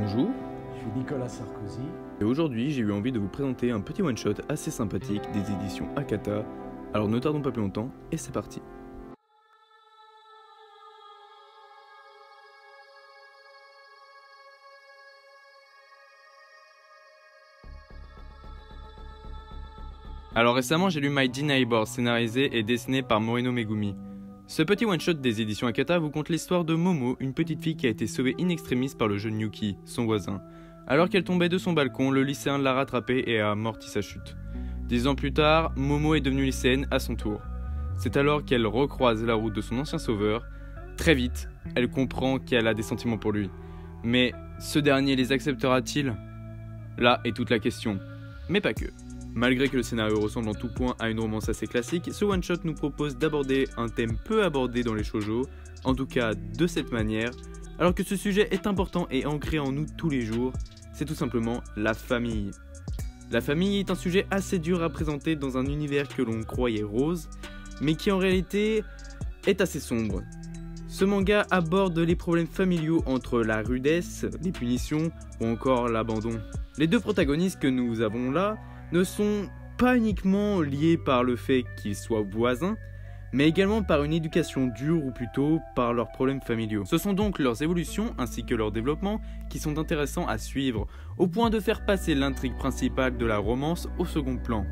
Bonjour, je suis Nicolas Sarkozy. Et aujourd'hui j'ai eu envie de vous présenter un petit one-shot assez sympathique des éditions Akata. Alors ne tardons pas plus longtemps et c'est parti. Alors récemment j'ai lu Mighty Neighbor, scénarisé et dessiné par Morino Megumi. Ce petit one-shot des éditions Akata vous conte l'histoire de Momo, une petite fille qui a été sauvée in extremis par le jeune Yuki, son voisin. Alors qu'elle tombait de son balcon, le lycéen l'a rattrapée et a amorti sa chute. 10 ans plus tard, Momo est devenue lycéenne à son tour. C'est alors qu'elle recroise la route de son ancien sauveur. Très vite, elle comprend qu'elle a des sentiments pour lui. Mais ce dernier les acceptera-t-il? Là est toute la question. Mais pas que. Malgré que le scénario ressemble en tout point à une romance assez classique, ce one-shot nous propose d'aborder un thème peu abordé dans les shoujo, en tout cas de cette manière, alors que ce sujet est important et ancré en nous tous les jours, c'est tout simplement la famille. La famille est un sujet assez dur à présenter dans un univers que l'on croyait rose, mais qui en réalité est assez sombre. Ce manga aborde les problèmes familiaux entre la rudesse, les punitions ou encore l'abandon. Les deux protagonistes que nous avons là ne sont pas uniquement liés par le fait qu'ils soient voisins, mais également par une éducation dure ou plutôt par leurs problèmes familiaux. Ce sont donc leurs évolutions ainsi que leur développement qui sont intéressants à suivre, au point de faire passer l'intrigue principale de la romance au second plan.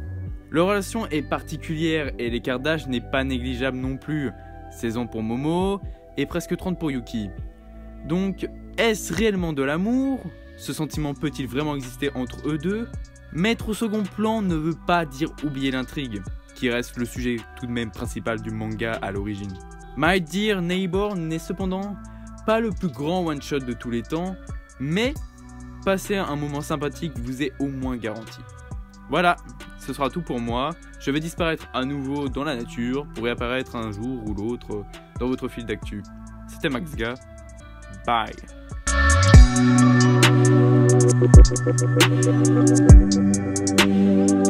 Leur relation est particulière et l'écart d'âge n'est pas négligeable non plus, 16 ans pour Momo et presque 30 pour Yuki. Donc, est-ce réellement de l'amour? Ce sentiment peut-il vraiment exister entre eux deux? Mettre au second plan ne veut pas dire oublier l'intrigue, qui reste le sujet tout de même principal du manga à l'origine. Mighty Neighbor n'est cependant pas le plus grand one-shot de tous les temps, mais passer un moment sympathique vous est au moins garanti. Voilà, ce sera tout pour moi. Je vais disparaître à nouveau dans la nature pour réapparaître un jour ou l'autre dans votre fil d'actu. C'était Maxga, bye. Thank you.